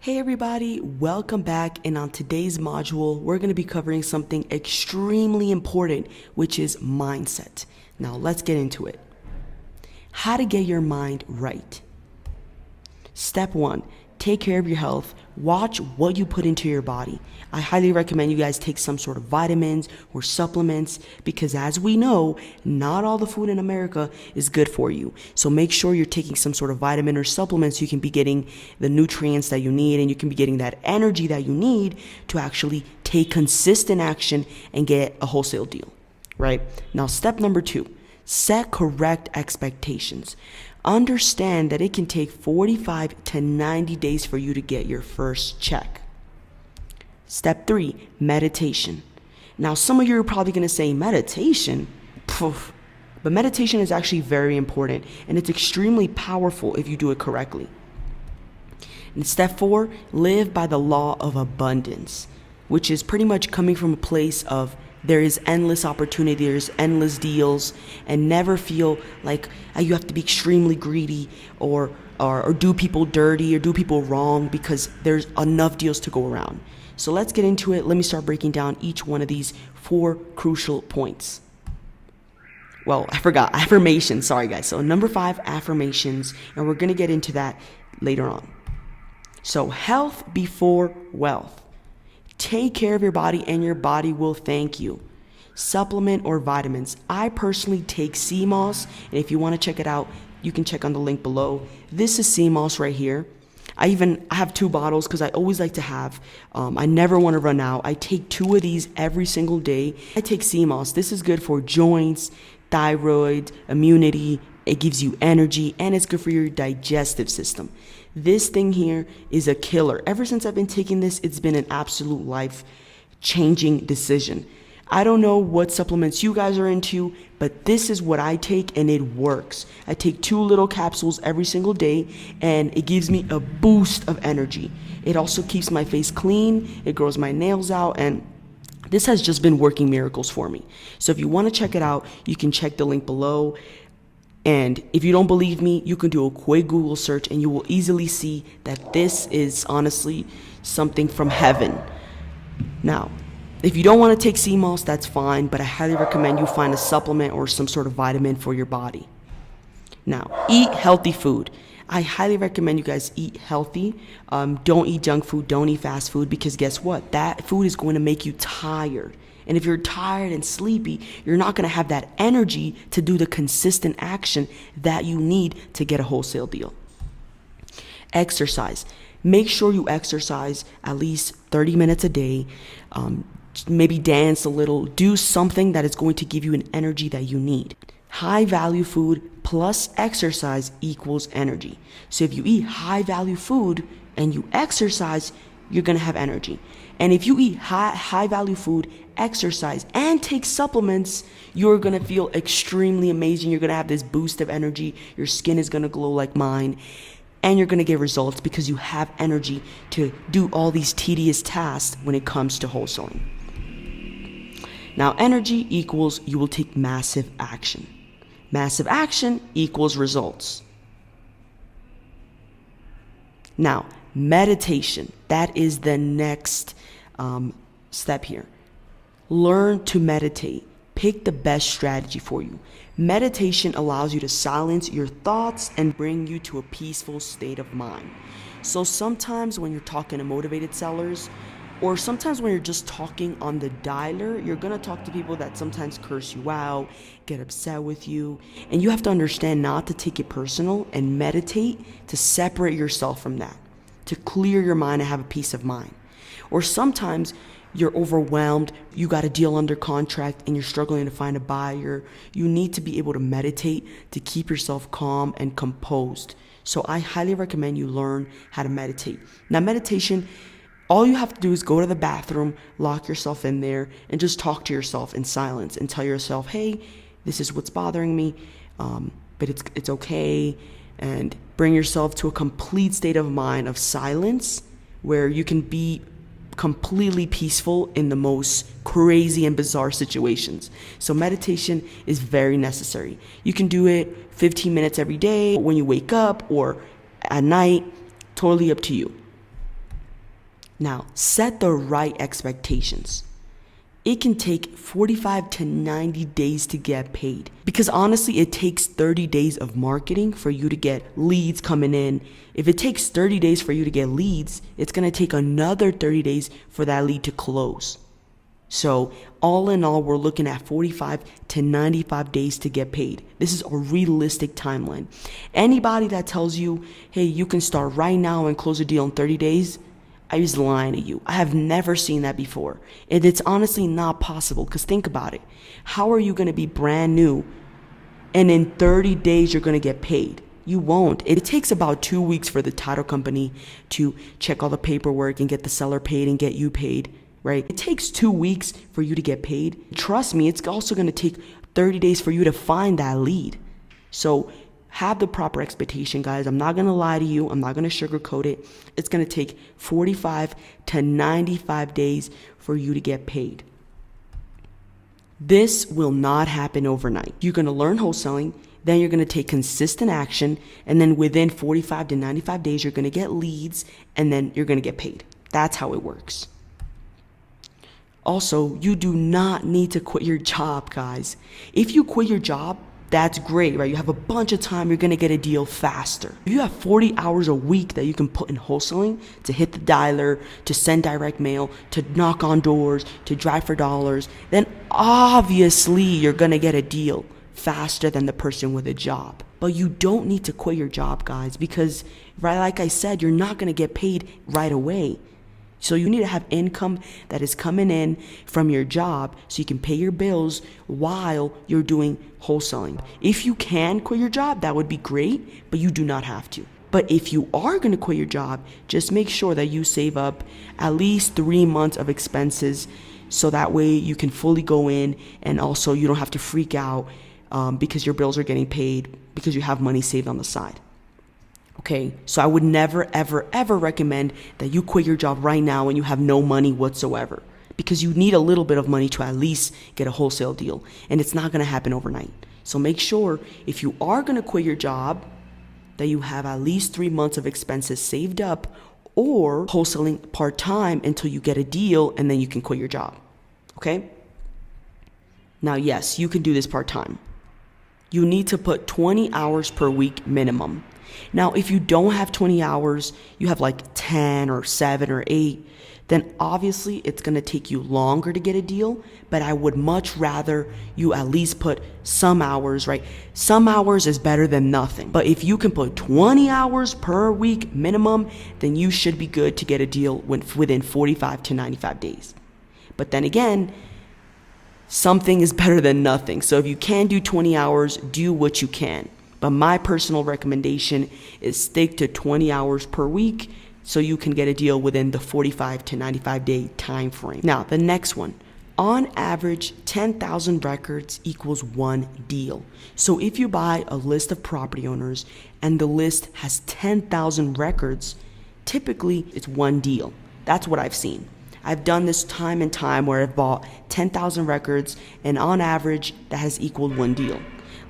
Hey everybody, welcome back, and on today's module, we're going to be covering something extremely important, which is mindset. Now let's get into it. How to get your mind right. Step 1, take care of your health. Watch what you put into your body. I highly recommend you guys take some sort of vitamins or supplements because as we know, not all the food in America is good for you. So make sure you're taking some sort of vitamin or supplements so you can be getting the nutrients that you need and you can be getting that energy that you need to actually take consistent action and get a wholesale deal, right? Now, step number 2, set correct expectations. Understand that it can take 45 to 90 days for you to get your first check. Step 3, meditation. Now, some of you are probably going to say, meditation? Poof. But meditation is actually very important, and it's extremely powerful if you do it correctly. And step 4, live by the law of abundance, which is pretty much coming from a place of there is endless opportunity, there's endless deals, and never feel like you have to be extremely greedy or do people dirty or do people wrong because there's enough deals to go around. So let's get into it. Let me start breaking down each one of these 4 crucial points. Well, I forgot, affirmations, sorry guys. So number 5, affirmations, and we're gonna get into that later on. So health before wealth. Take care of your body and your body will thank you. Supplement or vitamins. I personally take sea moss, and if you want to check it out, you can check on the link below. This is sea moss right here. I have 2 bottles because I always like to have, I never want to run out. I take 2 of these every single day. I take sea moss. This is good for joints, thyroid, immunity. It gives you energy and it's good for your digestive system. This thing here is a killer. Ever since I've been taking this, it's been an absolute life-changing decision. I don't know what supplements you guys are into, but this is what I take and it works. I take 2 little capsules every single day and it gives me a boost of energy. It also keeps my face clean, it grows my nails out, and this has just been working miracles for me. So if you want to check it out, you can check the link below. And if you don't believe me, you can do a quick Google search and you will easily see that this is honestly something from heaven. Now, if you don't want to take sea moss, that's fine, but I highly recommend you find a supplement or some sort of vitamin for your body. Now, eat healthy food. I highly recommend you guys eat healthy. Don't eat junk food, don't eat fast food, because guess what? That food is going to make you tired. And if you're tired and sleepy, you're not going to have that energy to do the consistent action that you need to get a wholesale deal. Exercise. Make sure you exercise at least 30 minutes a day. Maybe dance a little. Do something that is going to give you an energy that you need. High value food plus exercise equals energy. So if you eat high value food and you exercise, you're going to have energy. And if you eat high value food, exercise, and take supplements, you're going to feel extremely amazing. You're going to have this boost of energy. Your skin is going to glow like mine. And you're going to get results because you have energy to do all these tedious tasks when it comes to wholesaling. Now, energy equals you will take massive action. Massive action equals results. Now, meditation, that is the next step here. Learn to meditate. Pick the best strategy for you. Meditation allows you to silence your thoughts and bring you to a peaceful state of mind. So sometimes when you're talking to motivated sellers, or sometimes when you're just talking on the dialer, you're going to talk to people that sometimes curse you out, get upset with you, and you have to understand not to take it personal and meditate to separate yourself from that, to clear your mind and have a peace of mind. Or sometimes you're overwhelmed, you got a deal under contract and you're struggling to find a buyer. You need to be able to meditate to keep yourself calm and composed. So I highly recommend you learn how to meditate. Now, meditation, all you have to do is go to the bathroom, lock yourself in there, and just talk to yourself in silence and tell yourself, hey, this is what's bothering me, but it's okay. And bring yourself to a complete state of mind of silence where you can be completely peaceful in the most crazy and bizarre situations. So meditation is very necessary. You can do it 15 minutes every day when you wake up or at night, totally up to you. Now, set the right expectations. It can take 45 to 90 days to get paid. Because honestly, it takes 30 days of marketing for you to get leads coming in. If it takes 30 days for you to get leads, it's going to take another 30 days for that lead to close. So all in all, we're looking at 45 to 95 days to get paid. This is a realistic timeline. Anybody that tells you, hey, you can start right now and close a deal in 30 days, I was lying to you. I have never seen that before. And it's honestly not possible, because think about it. How are you going to be brand new and in 30 days you're going to get paid? You won't. It takes about 2 weeks for the title company to check all the paperwork and get the seller paid and get you paid, right? It takes 2 weeks for you to get paid. Trust me, it's also going to take 30 days for you to find that lead. So have the proper expectation, guys. I'm not going to lie to you. I'm not going to sugarcoat it. It's going to take 45 to 95 days for you to get paid. This will not happen overnight. You're going to learn wholesaling, then you're going to take consistent action, and then within 45 to 95 days, you're going to get leads, and then you're going to get paid. That's how it works. Also, you do not need to quit your job, guys. If you quit your job, that's great, right? You have a bunch of time, you're gonna get a deal faster. If you have 40 hours a week that you can put in wholesaling to hit the dialer, to send direct mail, to knock on doors, to drive for dollars, then obviously you're gonna get a deal faster than the person with a job. But you don't need to quit your job, guys, because, right, like I said, you're not gonna get paid right away. So you need to have income that is coming in from your job so you can pay your bills while you're doing wholesaling. If you can quit your job, that would be great, but you do not have to. But if you are going to quit your job, just make sure that you save up at least 3 months of expenses so that way you can fully go in, and also you don't have to freak out because your bills are getting paid because you have money saved on the side. Okay, so I would never, ever, ever recommend that you quit your job right now when you have no money whatsoever, because you need a little bit of money to at least get a wholesale deal, and it's not going to happen overnight. So make sure if you are going to quit your job that you have at least 3 months of expenses saved up, or wholesaling part-time until you get a deal, and then you can quit your job. Okay? Now, yes, you can do this part-time. You need to put 20 hours per week minimum. Now, if you don't have 20 hours, you have like 10 or 7 or 8, then obviously it's going to take you longer to get a deal, but I would much rather you at least put some hours, right? Some hours is better than nothing. But if you can put 20 hours per week minimum, then you should be good to get a deal within 45 to 95 days. But then again, something is better than nothing. So if you can do 20 hours, do what you can. But my personal recommendation is stick to 20 hours per week so you can get a deal within the 45 to 95 day time frame. Now, the next one. On average, 10,000 records equals 1 deal. So if you buy a list of property owners and the list has 10,000 records, typically it's 1 deal. That's what I've seen. I've done this time and time where I've bought 10,000 records, and on average, that has equaled 1 deal.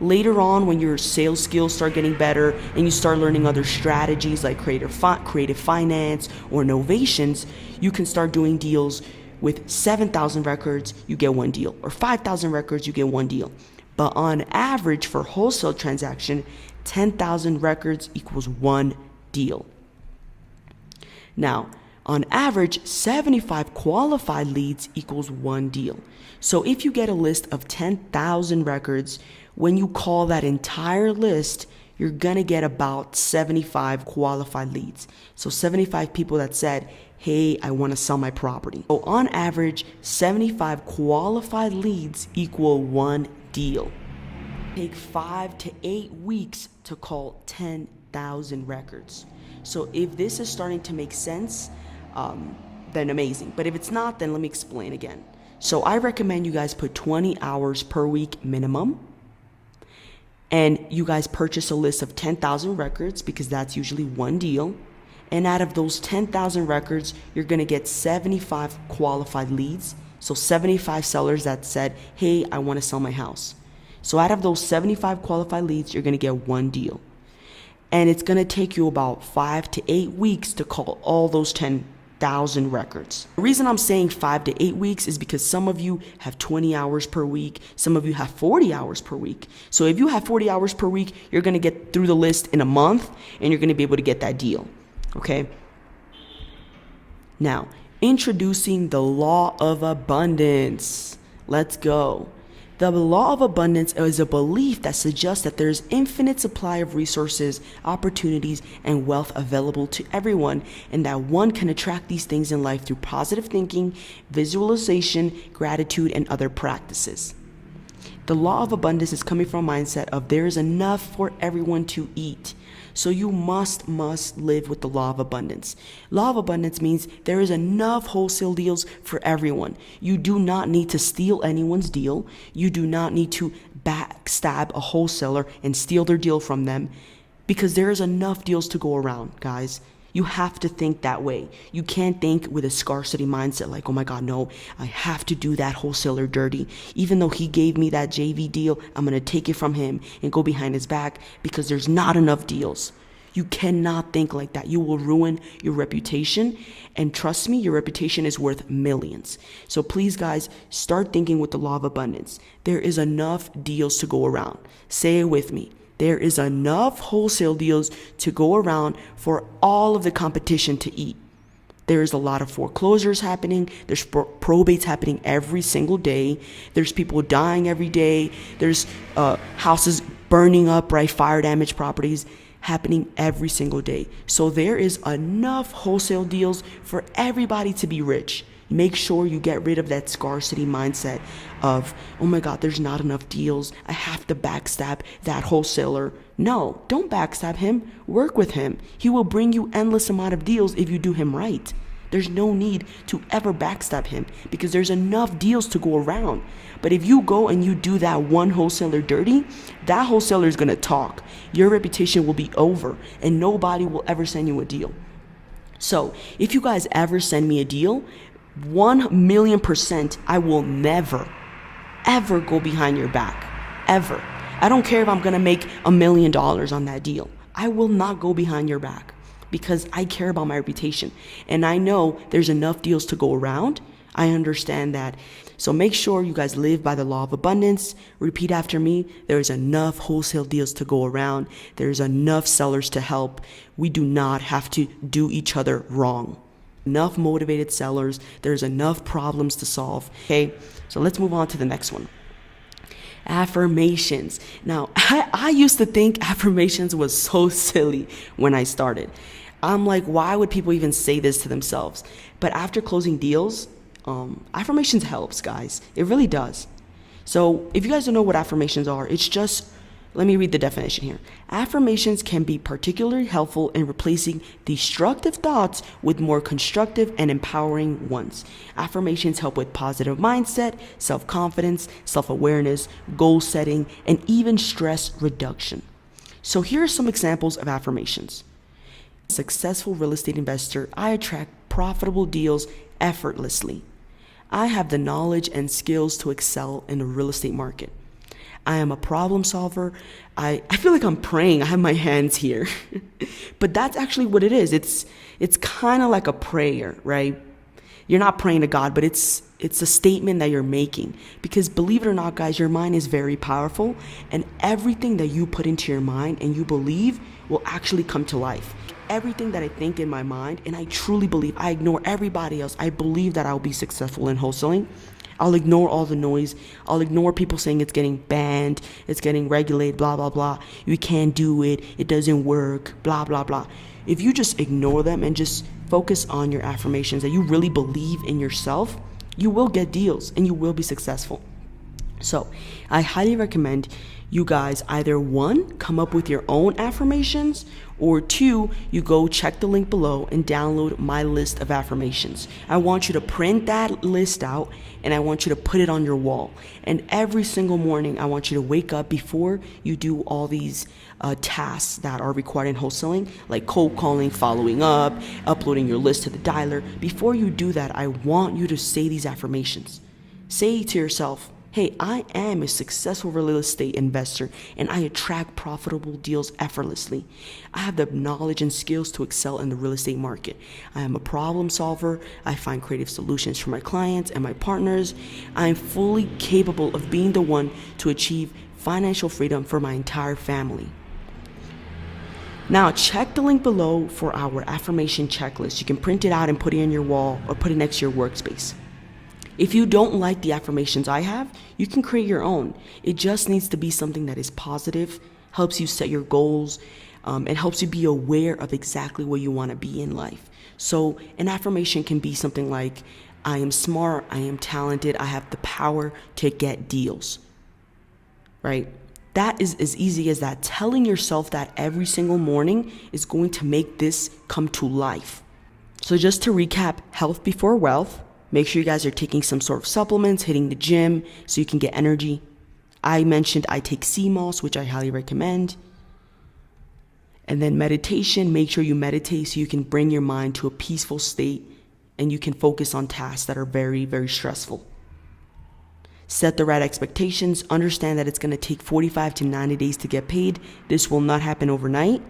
Later on, when your sales skills start getting better and you start learning other strategies like creative finance or novations, you can start doing deals with 7,000 records, you get 1 deal, or 5,000 records, you get 1 deal. But on average for wholesale transaction, 10,000 records equals 1 deal. Now, on average, 75 qualified leads equals 1 deal. So if you get a list of 10,000 records, when you call that entire list, you're going to get about 75 qualified leads. So 75 people that said, hey, I want to sell my property. So on average, 75 qualified leads equal 1 deal. Take 5 to 8 weeks to call 10,000 records. So if this is starting to make sense, then amazing. But if it's not, then let me explain again. So I recommend you guys put 20 hours per week minimum. And you guys purchase a list of 10,000 records because that's usually 1 deal. And out of those 10,000 records, you're going to get 75 qualified leads. So 75 sellers that said, hey, I want to sell my house. So out of those 75 qualified leads, you're going to get 1 deal. And it's going to take you about 5 to 8 weeks to call all those 10 thousand records. The reason I'm saying 5 to 8 weeks is because some of you have 20 hours per week. Some of you have 40 hours per week. So if you have 40 hours per week, you're going to get through the list in a month and you're going to be able to get that deal. Okay. Now, introducing the law of abundance. Let's go. The law of abundance is a belief that suggests that there's infinite supply of resources, opportunities, and wealth available to everyone, and that one can attract these things in life through positive thinking, visualization, gratitude, and other practices. The law of abundance is coming from a mindset of there is enough for everyone to eat. So you must live with the law of abundance. Law of abundance means there is enough wholesale deals for everyone. You do not need to steal anyone's deal. You do not need to backstab a wholesaler and steal their deal from them, because there is enough deals to go around, guys. You have to think that way. You can't think with a scarcity mindset like, oh my God, no, I have to do that wholesaler dirty. Even though he gave me that JV deal, I'm going to take it from him and go behind his back because there's not enough deals. You cannot think like that. You will ruin your reputation. And trust me, your reputation is worth millions. So please, guys, start thinking with the law of abundance. There is enough deals to go around. Say it with me. There is enough wholesale deals to go around for all of the competition to eat. There is a lot of foreclosures happening. There's probates happening every single day. There's people dying every day. There's houses burning up, right? Fire damage properties happening every single day. So there is enough wholesale deals for everybody to be rich. Make sure you get rid of that scarcity mindset of, oh my God, there's not enough deals. I have to backstab that wholesaler. No, don't backstab him. Work with him. He will bring you endless amount of deals if you do him right. There's no need to ever backstab him because there's enough deals to go around. But if you go and you do that one wholesaler dirty, that wholesaler is going to talk. Your reputation will be over and nobody will ever send you a deal. So if you guys ever send me a deal, 1,000,000% I will never, ever go behind your back. Ever. I don't care if I'm going to make $1 million on that deal. I will not go behind your back because I care about my reputation. And I know there's enough deals to go around. I understand that. So make sure you guys live by the law of abundance. Repeat after me. There is enough wholesale deals to go around. There's enough sellers to help. We do not have to do each other wrong. Enough motivated sellers. There's enough problems to solve. Okay, so let's move on to the next one. Affirmations. Now, I used to think affirmations was so silly when I started. I'm like, why would people even say this to themselves? But after closing deals, affirmations helps, guys. It really does. So if you guys don't know what affirmations are, it's just, let me read the definition here. Affirmations can be particularly helpful in replacing destructive thoughts with more constructive and empowering ones. Affirmations help with positive mindset, self-confidence, self-awareness, goal setting, and even stress reduction. So here are some examples of affirmations. Successful real estate investor, I attract profitable deals effortlessly. I have the knowledge and skills to excel in the real estate market. I am a problem solver. I feel like I'm praying. I have my hands here. But that's actually what it is. It's kind of like a prayer, right? You're not praying to God, but it's a statement that you're making. Because believe it or not, guys, your mind is very powerful. And everything that you put into your mind and you believe will actually come to life. Everything that I think in my mind, and I truly believe, I ignore everybody else. I believe that I'll be successful in wholesaling. I'll ignore all the noise. I'll ignore people saying it's getting banned, it's getting regulated, blah, blah, blah. You can't do it. It doesn't work, blah, blah, blah. If you just ignore them and just focus on your affirmations that you really believe in yourself, you will get deals and you will be successful. So I highly recommend you guys either one, come up with your own affirmations, or two, you go check the link below and download my list of affirmations. I want you to print that list out and I want you to put it on your wall. And every single morning, I want you to wake up before you do all these tasks that are required in wholesaling, like cold calling, following up, uploading your list to the dialer. Before you do that, I want you to say these affirmations. Say to yourself, Hey, I am a successful real estate investor and I attract profitable deals effortlessly. I have the knowledge and skills to excel in the real estate market. I am a problem solver. I find creative solutions for my clients and my partners. I am fully capable of being the one to achieve financial freedom for my entire family. Now, check the link below for our affirmation checklist. You can print it out and put it on your wall or put it next to your workspace. If you don't like the affirmations I have, you can create your own. It just needs to be something that is positive, helps you set your goals, and helps you be aware of exactly where you want to be in life. So an affirmation can be something like, I am smart, I am talented, I have the power to get deals, right? That is as easy as that. Telling yourself that every single morning is going to make this come to life. So just to recap, health before wealth. Make sure you guys are taking some sort of supplements, hitting the gym so you can get energy. I mentioned I take sea moss, which I highly recommend. And then meditation, make sure you meditate so you can bring your mind to a peaceful state and you can focus on tasks that are very, very stressful. Set the right expectations. Understand that it's going to take 45 to 90 days to get paid. This will not happen overnight.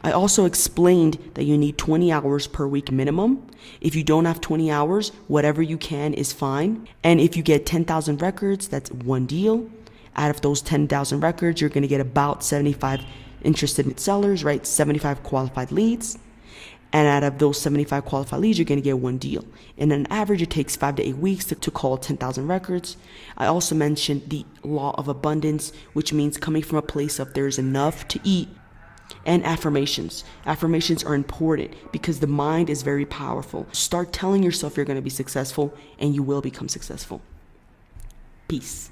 I also explained that you need 20 hours per week minimum. If you don't have 20 hours, whatever you can is fine. And if you get 10,000 records, that's one deal. Out of those 10,000 records, you're going to get about 75 interested sellers, right? 75 qualified leads. And out of those 75 qualified leads, you're going to get one deal. And on average, it takes 5 to 8 weeks to call 10,000 records. I also mentioned the law of abundance, which means coming from a place of there's enough to eat. And affirmations. Affirmations are important because the mind is very powerful. Start telling yourself you're going to be successful and you will become successful. Peace.